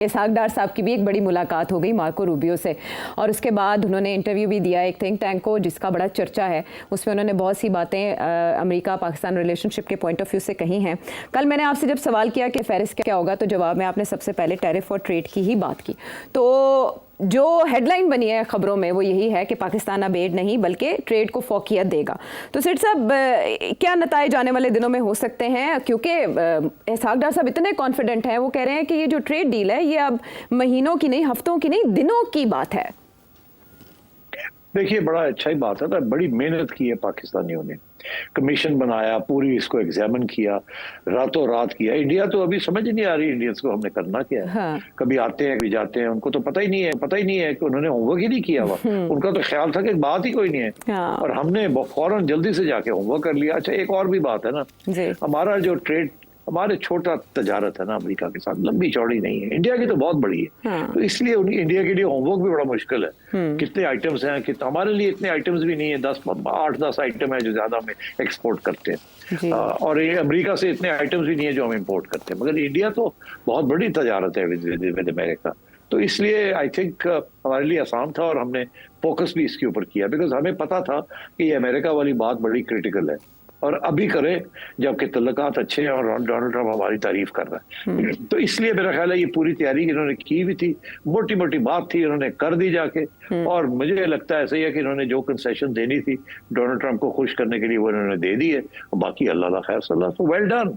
इसहाक डार साहब की भी एक बड़ी मुलाकात हो गई मार्को रूबियो से, और उसके बाद उन्होंने इंटरव्यू भी दिया एक थिंक टैंक को जिसका बड़ा चर्चा है। उसमें उन्होंने बहुत सी बातें अमेरिका पाकिस्तान रिलेशनशिप के पॉइंट ऑफ व्यू से कही हैं। कल मैंने आपसे जब सवाल किया कि फेरिस क्या होगा, तो जवाब में आपने सबसे पहले टैरिफ और ट्रेड की ही बात की। तो जो हेडलाइन बनी है खबरों में वो यही है कि पाकिस्तान अब एड नहीं बल्कि ट्रेड को फोकियत देगा। तो सेठ साहब, क्या नताइज आने वाले दिनों में हो सकते हैं? क्योंकि इसहाक डार साहब इतने कॉन्फिडेंट हैं, वो कह रहे हैं कि ये जो ट्रेड डील है ये अब महीनों की नहीं, हफ्तों की नहीं, दिनों की बात है। देखिए, बड़ा अच्छा ही बात है ना, बड़ी मेहनत की है पाकिस्तानियों ने, कमीशन बनाया, पूरी इसको एग्जामिन किया, रातों रात किया। इंडिया तो अभी समझ ही नहीं आ रही इंडियंस को हमने करना क्या है। हाँ। कभी आते हैं कभी जाते हैं, उनको तो पता ही नहीं है कि उन्होंने होमवर्क ही नहीं किया हुआ। उनका तो ख्याल था कि बात ही कोई नहीं है। हाँ। और हमने फौरन जल्दी से जाके होमवर्क कर लिया। अच्छा, एक और भी बात है ना, हमारा जो ट्रेड, हमारे छोटा तजारत है ना अमेरिका के साथ, लंबी चौड़ी नहीं है। इंडिया की तो बहुत बड़ी है। हाँ। तो इसलिए इंडिया के लिए होमवर्क भी बड़ा मुश्किल है। कितने आइटम्स हैं, कितने, हमारे लिए इतने आइटम्स भी नहीं है। 8-10 आइटम है जो ज्यादा हम एक्सपोर्ट करते हैं, और ये अमेरिका से इतने आइटम्स भी नहीं है जो हम इंपोर्ट करते हैं। मगर इंडिया तो बहुत बड़ी तजारत है विद अमेरिका। तो इसलिए आई थिंक हमारे लिए आसान था, और हमने फोकस भी इसके ऊपर किया, बिकॉज हमें पता था कि ये अमेरिका वाली बात बड़ी क्रिटिकल है, और अभी करें जबकि तल्लुकात अच्छे हैं और डोनाल्ड ट्रंप हमारी तारीफ कर रहा है। तो इसलिए मेरा ख्याल है ये पूरी तैयारी इन्होंने की भी थी, मोटी मोटी बात थी, इन्होंने कर दी जाके। और मुझे लगता है ऐसा ही है कि इन्होंने जो कंसेशन देनी थी डोनाल्ड ट्रंप को खुश करने के लिए वो इन्होंने दे दी है, और बाकी अल्लाह खैर सल्लाह। तो वेल डन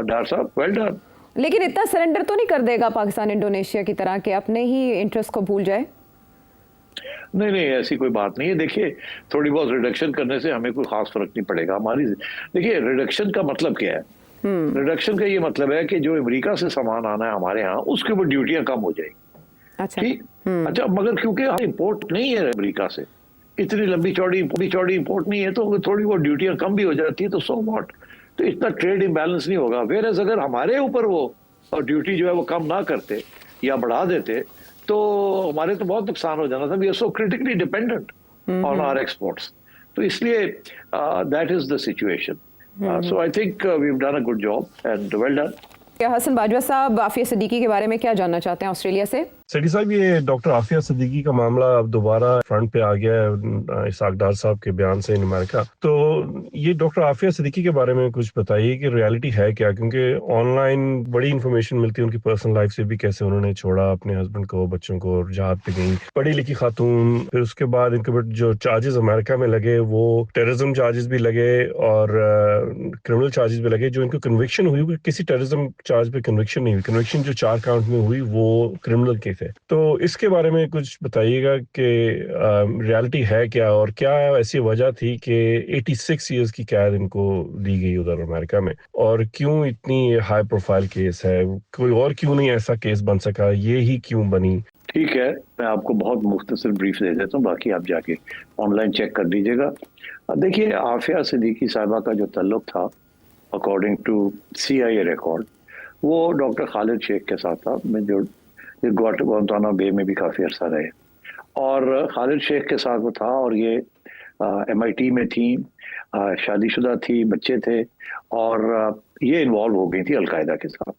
डार साहब, वेल डन। लेकिन इतना सरेंडर तो नहीं कर देगा पाकिस्तान इंडोनेशिया की तरह के अपने ही इंटरेस्ट को भूल जाए? नहीं, ऐसी कोई बात नहीं है। देखिए, थोड़ी बहुत रिडक्शन करने से हमें कोई खास फर्क नहीं पड़ेगा हमारी। देखिए, रिडक्शन का मतलब क्या है? रिडक्शन का ये मतलब है कि जो अमेरिका से सामान आना है हमारे यहाँ, उसके ऊपर ड्यूटियां कम हो जाएगी। अच्छा। ठीक। अच्छा, मगर क्योंकि हम इंपोर्ट नहीं है अमेरिका से, इतनी लंबी चौड़ी इंपोर्ट नहीं है, तो थोड़ी बहुत ड्यूटियां कम भी हो जाती है, तो सो व्हाट, तो इतना ट्रेड इम्बैलेंस नहीं होगा। वेयर एज अगर हमारे ऊपर वो ड्यूटी जो है वो कम ना करते या बढ़ा देते, तो हमारे तो बहुत नुकसान हो जाना था। We are so critically dependent on our exports. तो इसलिए that is the situation. So I think we have done a good job and well done. क्या हसन बाजवा साहब आफिया सिद्दीकी के बारे में क्या जानना चाहते हैं ऑस्ट्रेलिया से? सैदी साहब, ये डॉक्टर आफिया सिद्दीकी का मामला अब दोबारा फ्रंट पे आ गया है इसहाक डार साहब के बयान से इन अमेरिका। तो ये डॉक्टर आफिया सिद्दीकी के बारे में कुछ बताइए कि रियलिटी है क्या? क्योंकि ऑनलाइन बड़ी इन्फॉर्मेशन मिलती है उनकी पर्सनल लाइफ से भी, कैसे उन्होंने छोड़ा अपने हस्बैंड को, बच्चों को, जहाज पे गई, पढ़ी लिखी खातून। फिर उसके बाद इनके ऊपर जो चार्जेस अमेरिका में लगे वो टेररिज्म चार्जेस भी लगे और क्रिमिनल चार्जेस भी लगे। जो इनको कन्विक्शन हुई, किसी टेररिज्म चार्ज पे कन्विक्शन नहीं हुई। कन्विक्शन जो 4 काउंट में हुई वो क्रिमिनल के थे। तो इसके बारे में कुछ बताइएगा कि रियलिटी है क्या, और क्या ऐसी वजह थी कि 86 इयर्स की कैद इनको दी गई उधर अमेरिका में, और क्यों इतनी हाई प्रोफाइल केस है? कोई और क्यों नहीं ऐसा केस बन सका? ये ही क्यों बनी? ठीक है, मैं आपको बहुत मुख्तसर ब्रीफ दे देता हूँ, बाकी आप जाके ऑनलाइन चेक कर लीजिएगा। देखिए, आफिया सिद्दीकी साहिबा का जो ताल्लुक था, अकॉर्डिंग टू CIA रिकॉर्ड, वो डॉक्टर खालिद शेख के साथ था, जो गुआंतानामो बे में भी काफ़ी अरसा रहे। और खालिद शेख के साथ वो था, और ये MIT में थी, शादीशुदा थी, बच्चे थे, और ये इन्वॉल्व हो गई थी अलकायदा के साथ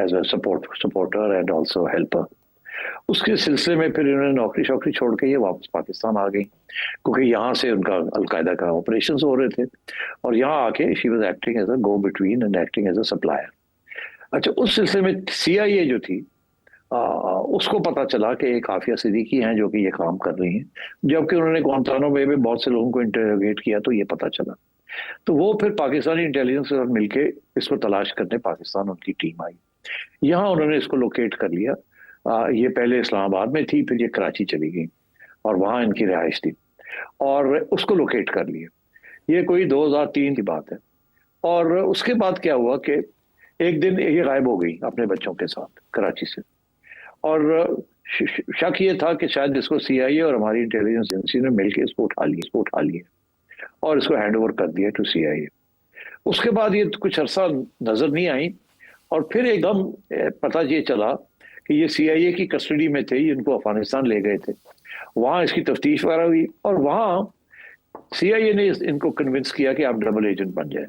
as a supporter and also helper. उसके सिलसिले में फिर इन्होंने नौकरी छोड़ के ये वापस पाकिस्तान आ गई, क्योंकि यहाँ से उनका अलकायदा का ऑपरेशंस हो रहे थे, और यहाँ आके she was acting as a go between and acting as a supplier. अच्छा, उस सिलसिले में CIA जो थी, उसको पता चला कि एक आफिया सिद्दीकी हैं जो कि ये काम कर रही हैं, जबकि उन्होंने गुआंतानामो बे में बहुत से लोगों को इंटरोगेट किया, तो ये पता चला। तो वो फिर पाकिस्तानी इंटेलिजेंस के साथ मिलके इसको तलाश करने पाकिस्तान उनकी टीम आई। यहाँ उन्होंने इसको लोकेट कर लिया। ये पहले इस्लामाबाद में थी, फिर ये कराची चली गई, और वहाँ इनकी रिहाइश थी, और उसको लोकेट कर लिया। ये कोई 2003 की बात है। और उसके बाद क्या हुआ कि एक दिन ये गायब हो गई अपने बच्चों के साथ कराची से, और शक ये था कि शायद इसको CIA और हमारी इंटेलिजेंस एजेंसी ने मिलकर इसको उठा लिया और इसको हैंड ओवर कर दिया टू CIA। उसके बाद ये कुछ अरसा नजर नहीं आई, और फिर एकदम पता ये चला कि ये CIA की कस्टडी में थे, इनको अफगानिस्तान ले गए थे, वहाँ इसकी तफ्तीश वगैरह हुई, और वहाँ CIA ने इनको कन्विंस किया कि आप डबल एजेंट बन जाए,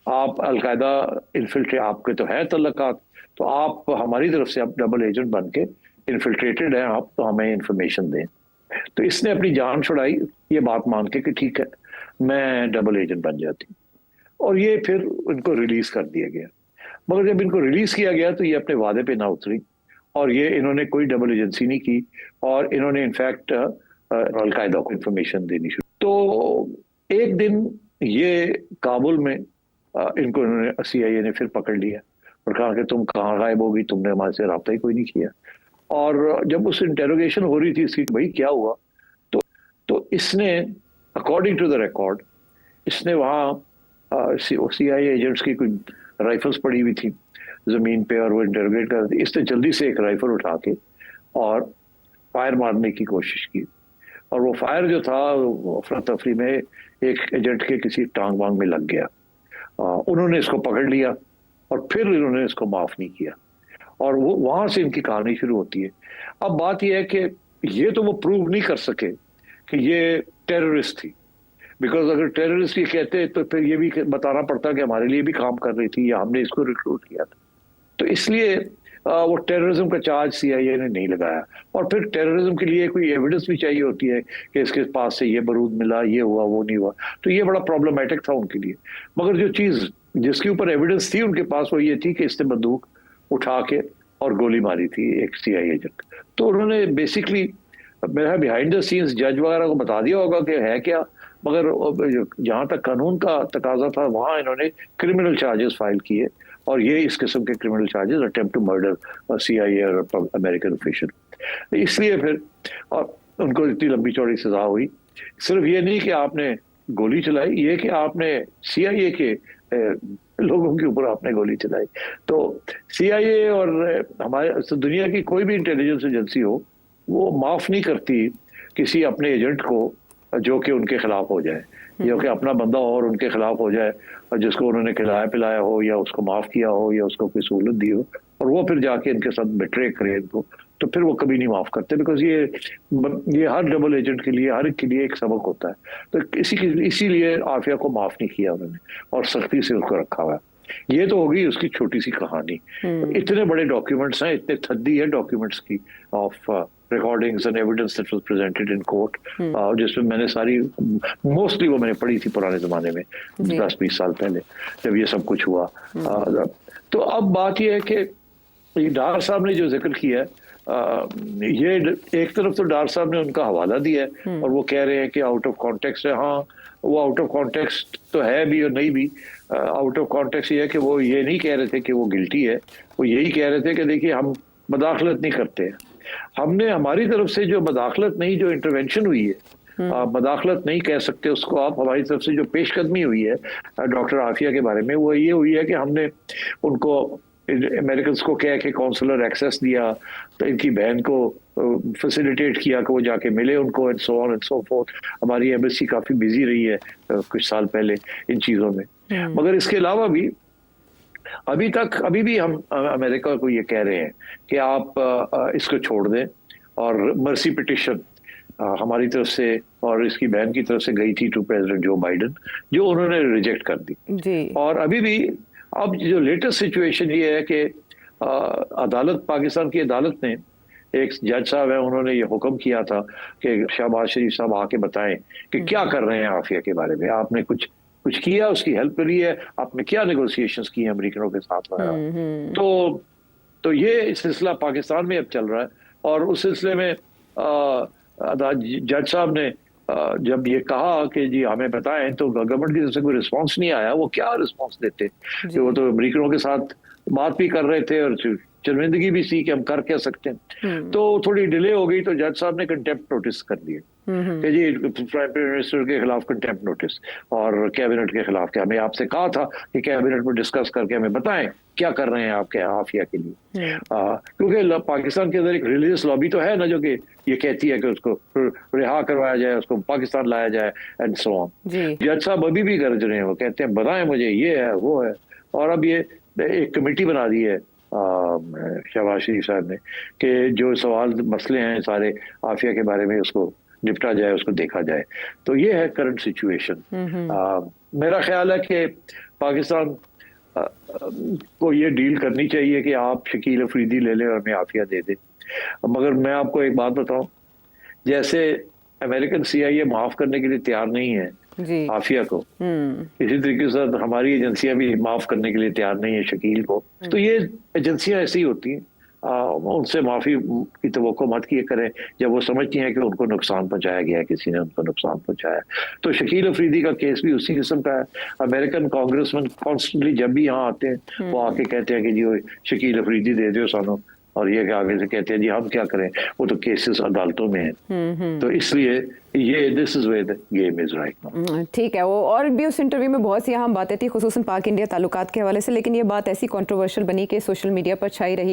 आप अलकायदा इन्फिल्ट्रेट, आपके तो है तल्लुकात, तो आप हमारी तरफ से आप डबल एजेंट बन के इन्फिल्ट्रेटेड हैं आप, तो हमें इंफॉर्मेशन दें। तो इसने अपनी जान छुड़ाई ये बात मान के कि ठीक है मैं डबल एजेंट बन जाती, और ये फिर इनको रिलीज कर दिया गया। मगर जब इनको रिलीज किया गया तो ये अपने वादे पे ना उतरी, और ये इन्होंने कोई डबल एजेंसी नहीं की, और इन्होंने इनफैक्ट अलकायदा को इंफॉर्मेशन देनी शुरू। तो एक दिन ये काबुल में इनको इन्होंने CIA ने फिर पकड़ लिया और कहा कि तुम कहाँ गायब होगी, तुमने हमारे से रब्ता ही कोई नहीं किया। और जब उस इंटेरोगेशन हो रही थी इसकी भाई क्या हुआ, तो इसने अकॉर्डिंग टू द रिकॉर्ड इसने वहाँ CIA एजेंट्स की कुछ राइफल्स पड़ी हुई थी जमीन पे और वो इंटरोगेट कर रही थी। इसने जल्दी से एक राइफल उठा के और फायर मारने की कोशिश की, और वो फायर जो था अफरा तफरी में एक एजेंट के किसी टांग वांग में लग गया। उन्होंने इसको पकड़ लिया और फिर इन्होंने इसको माफ नहीं किया, और वो वहां से इनकी कहानी शुरू होती है। अब बात यह है कि ये तो वो प्रूव नहीं कर सके कि ये टेररिस्ट थी, बिकॉज अगर टेररिस्ट ये कहते तो फिर ये भी बताना पड़ता कि हमारे लिए भी काम कर रही थी या हमने इसको रिक्रूट किया था। तो इसलिए वो टेररिज्म का चार्ज CIA ने नहीं लगाया, और फिर टेररिज्म के लिए कोई एविडेंस भी चाहिए होती है कि इसके पास से ये बारूद मिला, ये हुआ, वो नहीं हुआ, तो ये बड़ा प्रॉब्लमेटिक था उनके लिए। मगर जो चीज़ जिसके ऊपर एविडेंस थी उनके पास वो ये थी कि इसने बंदूक उठा के और गोली मारी थी एक CIA एजेंट। तो उन्होंने बेसिकली मेरा बिहाइंड द सीन्स जज वगैरह को बता दिया होगा कि है क्या, मगर जहाँ तक कानून का तकाजा था वहाँ इन्होंने क्रिमिनल चार्जेस फाइल किए, और ये इस किस्म के criminal charges attempt to murder CIA और अमेरिकन ऑफिशियल। इसलिए फिर और उनको इतनी लंबी चौड़ी सजा हुई। सिर्फ ये नहीं कि आपने गोली चलाई, ये कि आपने CIA के लोगों के ऊपर आपने गोली चलाई। तो CIA और हमारे दुनिया की कोई भी इंटेलिजेंस एजेंसी हो वो माफ नहीं करती किसी अपने एजेंट को जो कि उनके खिलाफ हो जाए, जो कि अपना बंदा हो और उनके खिलाफ हो जाए, और जिसको उन्होंने खिलाया पिलाया हो या उसको माफ किया हो या उसको कोई सहूलत दी हो, और वो फिर जाके इनके साथ बिट्रे करे इनको, तो फिर वो कभी नहीं माफ करते। बिकॉज ये हर डबल एजेंट के लिए, हर एक के लिए एक सबक होता है। तो इसीलिए आफिया को माफ नहीं किया उन्होंने और सख्ती से उसको रखा हुआ है। ये तो होगी उसकी छोटी सी कहानी। इतने बड़े डॉक्यूमेंट्स हैं, इतने थद्दी है डॉक्यूमेंट्स की of recordings and evidence that was presented in court, जिसमें मैंने सारी मोस्टली वो मैंने पढ़ी थी पुराने जमाने में 10-20 साल पहले जब ये सब कुछ हुआ। तो अब बात ये है कि डार साहब ने जो जिक्र किया है, ये एक तरफ तो डार साहब ने उनका हवाला दिया है और वो कह रहे हैं कि आउट ऑफ कॉन्टेक्स्ट है। हाँ, वो आउट ऑफ कॉन्टेक्स्ट तो है भी और नहीं भी। आउट ऑफ कॉन्टेक्स्ट ये है कि वो ये नहीं कह रहे थे कि वो गिल्टी है, वो यही कह रहे थे कि देखिए हम मदाखलत नहीं करते हैं, हमने हमारी तरफ से जो मदाखलत नहीं, जो इंटरवेंशन हुई है, मदाखलत नहीं कह सकते उसको आप, हमारी तरफ से जो पेशकदमी हुई है डॉक्टर आफिया के बारे में, वो ये हुई है कि हमने उनको अमेरिकन को कह के काउंसलर एक्सेस दिया, तो इनकी बहन को फैसिलिटेट किया कि वो जाके मिले उनको, and so on and so fourth. हमारी एम्बेसी काफ़ी बिजी रही है कुछ साल पहले इन चीज़ों में। मगर इसके अलावा भी अभी भी हम अमेरिका को ये कह रहे हैं कि आप इसको छोड़ दें, और मर्सी पिटिशन हमारी तरफ से और इसकी बहन की तरफ से गई थी टू प्रेसिडेंट जो बाइडन, जो उन्होंने रिजेक्ट कर दी जी। और अभी भी अब जो लेटेस्ट सिचुएशन ये है कि अदालत, पाकिस्तान की अदालत ने, एक जज साहब है, उन्होंने ये हुक्म किया था कि शहबाज शरीफ साहब आके बताएं कि क्या कर रहे हैं आफिया के बारे में, आपने कुछ किया, उसकी हेल्प करी है, आपने क्या नेगोशिएशंस की हैं अमेरिकनों के साथ वगैरह। तो ये सिलसिला पाकिस्तान में अब चल रहा है, और उस सिलसिले में जज साहब ने जब ये कहा कि जी हमें बताएं, तो गवर्नमेंट की तरफ से कोई रिस्पांस नहीं आया। वो क्या रिस्पांस देते, वो तो अमेरिकनों के साथ बात भी कर रहे थे और शर्मिंदगी भी सी कि हम कर क्या सकते हैं। तो थोड़ी डिले हो गई, तो जज साहब ने कंटेम्प्ट नोटिस कर दिए कि जी प्राइम मिनिस्टर के खिलाफ कंटेम्प्ट नोटिस, और कैबिनेट के खिलाफ, कि हमें आपसे कहा था कि कैबिनेट में डिस्कस करके हमें बताएं क्या कर रहे हैं आपके आफिया के लिए। क्योंकि पाकिस्तान के अंदर एक रिलीजियस लॉबी तो है ना, जो कि ये कहती है कि उसको रिहा करवाया जाए, उसको पाकिस्तान लाया जाए एंड सो ऑन। जज साहब अभी भी गरज रहे हैं, वो कहते हैं बताएं मुझे ये है वो है। और अब ये एक कमेटी बना दी है शहबाज शरीफ साहब ने कि जो सवाल मसले हैं सारे आफिया के बारे में उसको निपटा जाए, उसको देखा जाए। तो ये है करंट सिचुएशन। मेरा ख्याल है कि पाकिस्तान को ये डील करनी चाहिए कि आप शकील अफरीदी ले लें और हमें आफिया दे दें। मगर मैं आपको एक बात बताऊं, जैसे अमेरिकन CIA माफ करने के लिए तैयार नहीं है जी। आफिया को, इसी तरीके से हमारी एजेंसियां भी माफ करने के लिए तैयार नहीं है शकील को। तो ये एजेंसियां ऐसी होती हैं, उनसे माफी की तवक्को मत किया करें जब वो समझती हैं कि उनको नुकसान पहुंचाया गया है, किसी ने उनको नुकसान पहुंचाया। तो शकील अफरीदी का केस भी उसी किस्म का है। अमेरिकन कांग्रेसमैन कॉन्स्टेंटली जब भी यहाँ आते हैं वो आके कहते हैं कि जी शकील अफरीदी दे दो सानू, और ये आगे से कहते हैं जी हम क्या करें, वो तो केसेस अदालतों में हैं। तो इसलिए ये this is where the game is right now. ठीक है। वो और भी उस इंटरव्यू में बहुत सी अहम बातें थी, खुसूसन पाक इंडिया ताल्लुकात के हवाले से, लेकिन ये बात ऐसी कंट्रोवर्शियल बनी कि सोशल मीडिया पर छाई रही।